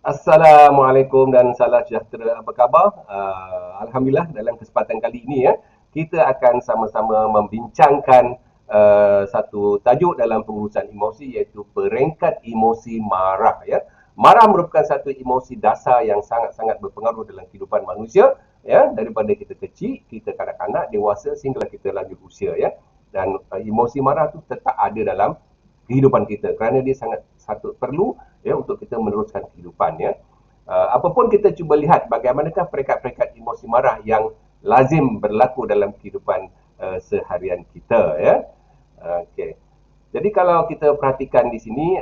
Assalamualaikum dan salam sejahtera. Apa khabar? Alhamdulillah dalam kesempatan kali ini kita akan sama-sama membincangkan satu tajuk dalam pengurusan emosi iaitu peringkat emosi marah ya. Marah merupakan satu emosi dasar yang sangat-sangat berpengaruh dalam kehidupan manusia ya, daripada kita kecil, kita kanak-kanak, dewasa sehinggalah kita lanjut usia ya. Dan emosi marah tu tetap ada dalam kehidupan kita kerana dia sangat satu perlu ya untuk kita meneruskan kehidupan ya. Apapun kita cuba lihat bagaimanakah peringkat-peringkat emosi marah yang lazim berlaku dalam kehidupan seharian kita ya. Okey. Jadi kalau kita perhatikan di sini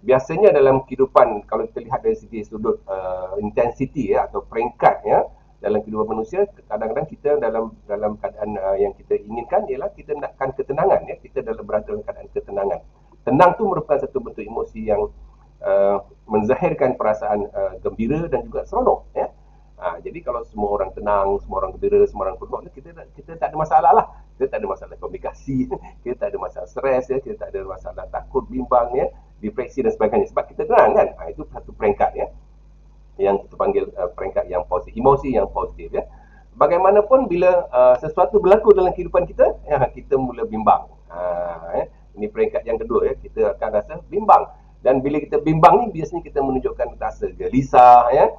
biasanya dalam kehidupan kalau kita lihat dari segi sudut intensity ya atau peringkat ya dalam kehidupan manusia, kadang-kadang kita dalam dalam keadaan yang kita inginkan ialah kita nakkan ketenangan ya, kita berada dalam keadaan ketenangan. Tenang tu merupakan satu bentuk emosi yang menzahirkan perasaan gembira dan juga seronok ya. Jadi kalau semua orang tenang, semua orang gembira, semua orang seronok, kita tak ada masalah lah. Kita tak ada masalah komunikasi, kita tak ada masalah stres ya, kita tak ada masalah takut, bimbang ya, depresi dan sebagainya sebab kita tenang kan. Itu satu peringkat ya yang kita panggil peringkat yang positif, emosi yang positif ya. Bagaimanapun bila sesuatu berlaku dalam kehidupan kita, ya, kita mula bimbang. Ya. Ini peringkat yang kedua ya, kita akan rasa bimbang. Dan bila kita bimbang ni biasanya kita menunjukkan rasa gelisah ya,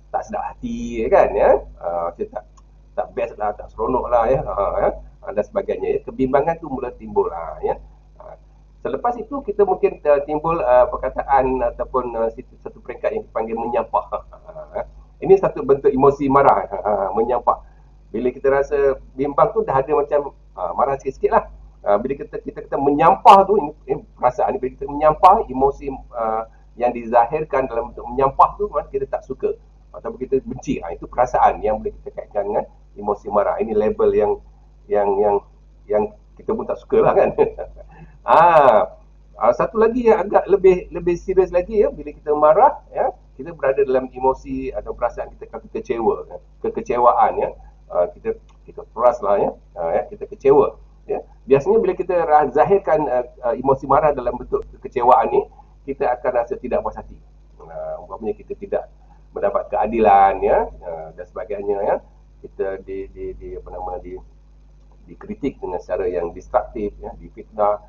tak sedap hati ya kan ya. Kita tak best lah, tak seronok lah ya. Dan sebagainya ya. Kebimbangan tu mula timbul lah ya. Selepas itu kita mungkin timbul perkataan ataupun satu peringkat yang dipanggil menyampah. Ini satu bentuk emosi marah, menyampah. Bila kita rasa bimbang tu dah ada macam marah sikit-sikit lah. Bila kita menyampah tu, ini perasaan bila kita menyampah, emosi yang dizahirkan dalam bentuk menyampah tu kita tak suka ataupun kita benci. Itu perasaan yang boleh kita kaitkan dengan emosi marah. Ini label yang kita pun tak suka lah kan. Satu lagi yang agak lebih serius lagi ya, bila kita marah ya, kita berada dalam emosi atau perasaan kita kata kecewa ya, kekecewaan ya. Kita peras lah ya, kita kecewa ya. Biasanya bila kita zahirkan emosi marah dalam bentuk kekecewaan ni, kita akan rasa tidak puas hati. Umpamanya kita tidak mendapat keadilan ya, dan sebagainya ya. Kita dikritik dengan cara yang destruktif ya, difitnah,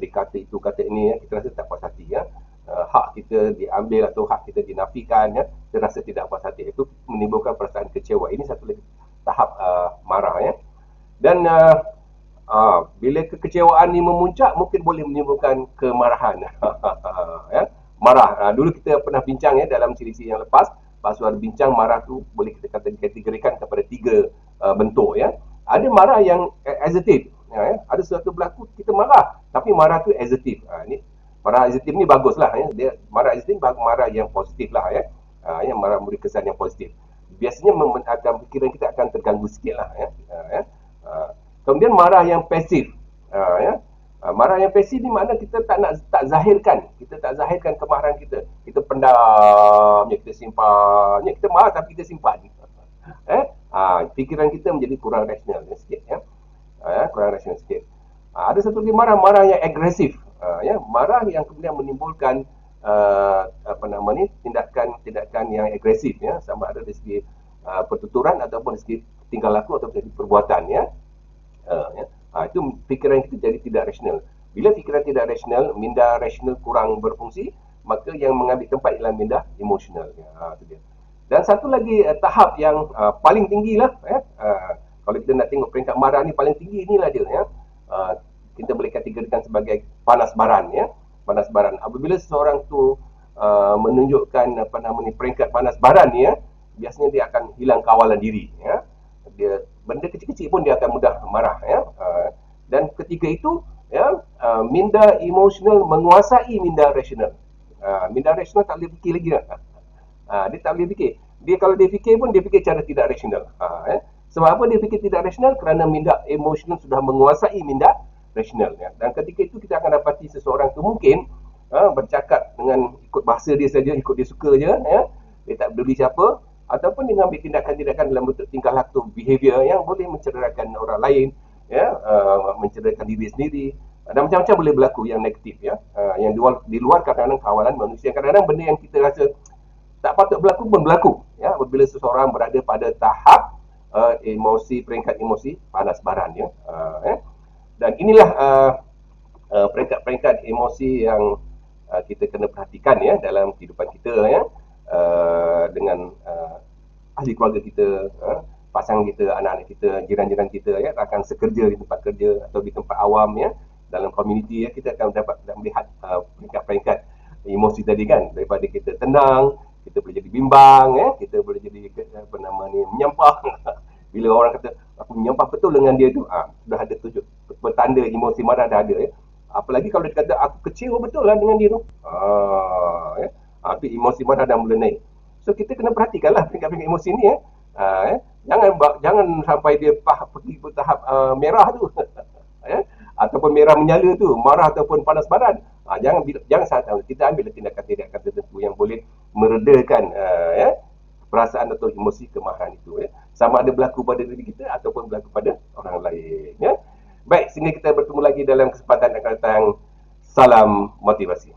dikata itu kata ini ya, kita rasa tak puas hati ya. Hak kita diambil atau hak kita dinafikan ya, kita rasa tidak puas hati. Itu menimbulkan perasaan kecewa. Ini satu lagi tahap marah ya. Dan bila kekecewaan ni memuncak mungkin boleh menimbulkan kemarahan. Ya. Marah. Dulu kita pernah bincang ya dalam siri-siri yang lepas, pasal bincang marah tu boleh kita kategorikan kepada 3 bentuk ya. Ada marah yang executive ya. Ada sesuatu berlaku kita marah, tapi marah tu executive. Ni marah executive ni baguslah ya. Dia marah executive marah yang positif lah ya. Yang marah memberi kesan yang positif. Biasanya akan fikiran kita akan terganggu sikitlah ya. Kemudian marah yang pasif. Ya. Marah yang pasif ni makna kita tak zahirkan, kita tak zahirkan kemarahan kita. Kita pendam, kita simpan, kita marah tapi kita simpan. Fikiran kita menjadi kurang rasional sikit ya. Kurang rasional sikit. Ada satu lagi marah yang agresif. Ya, marah yang kemudian menimbulkan tindakan yang agresif ya, sama ada dari segi pertuturan ataupun dari segi tingkah laku atau dari perbuatan ya. Itu fikiran kita jadi tidak rasional. Bila fikiran tidak rasional, minda rasional kurang berfungsi, maka yang mengambil tempat ialah minda emosional. Itu dia. Dan satu lagi tahap yang paling tinggi lah ya. Kalau kita nak tengok peringkat marah ni paling tinggi inilah dia ya. Kita boleh kategorikan sebagai panas baran ya. Panas baran. Apabila seseorang tu menunjukkan peringkat panas baran ni ya, biasanya dia akan hilang kawalan diri ya. Dia benda kecil-kecil pun dia akan mudah marah ya. Dan ketika itu ya, minda emosional menguasai minda rasional. Minda rasional tak boleh fikir lagi dah. Dia tak boleh fikir. Dia kalau dia fikir pun dia fikir cara tidak rasional. Sebab apa dia fikir tidak rasional? Kerana minda emosional sudah menguasai minda rasional ya. Dan ketika itu kita akan dapati seseorang tu mungkin bercakap dengan ikut bahasa dia saja, ikut dia suka je ya. Dia tak peduli siapa, ataupun dia ambil tindakan-tindakan dalam bentuk tingkah laku behavior yang boleh mencederakan orang lain ya, mencederakan diri sendiri Dan macam-macam boleh berlaku yang negatif ya. Yang di luar kadang-kadang kawalan manusia, kadang-kadang benda yang kita rasa tak patut berlaku pun berlaku ya, apabila seseorang berada pada tahap emosi, peringkat emosi panas baran ya. Dan inilah peringkat-peringkat emosi yang kita kena perhatikan ya dalam kehidupan kita ya, dengan ahli keluarga kita, pasangan kita, anak-anak kita, jiran-jiran kita ya, rakan sekerja di tempat kerja atau di tempat awam ya, dalam komuniti ya, kita akan dapat melihat peringkat-peringkat emosi tadi kan, daripada kita tenang, kita boleh jadi bimbang ya, kita boleh jadi apa nama ni, menyampah. Bila orang kata aku menyampah betul dengan dia tu, sudah ada tujuh petanda emosi marah dah ada ya. Apalagi kalau dia kata aku kecewa betul lah dengan dia tu, ya, tu emosi marah dah mula naik. So kita kena perhatikanlah peringkat-peringkat emosi ni ya. Jangan sampai dia pergi ke tahap merah tu. Ya, ataupun merah menyala tu, marah ataupun panas badan. Jangan saat kita ambil tindakan-tindakan tertentu yang boleh meredakan ya, perasaan atau emosi kemarahan itu ya. Sama ada berlaku pada diri kita ataupun berlaku pada orang lain ya. Baik, sehingga kita bertemu lagi dalam kesempatan akan datang. Salam motivasi.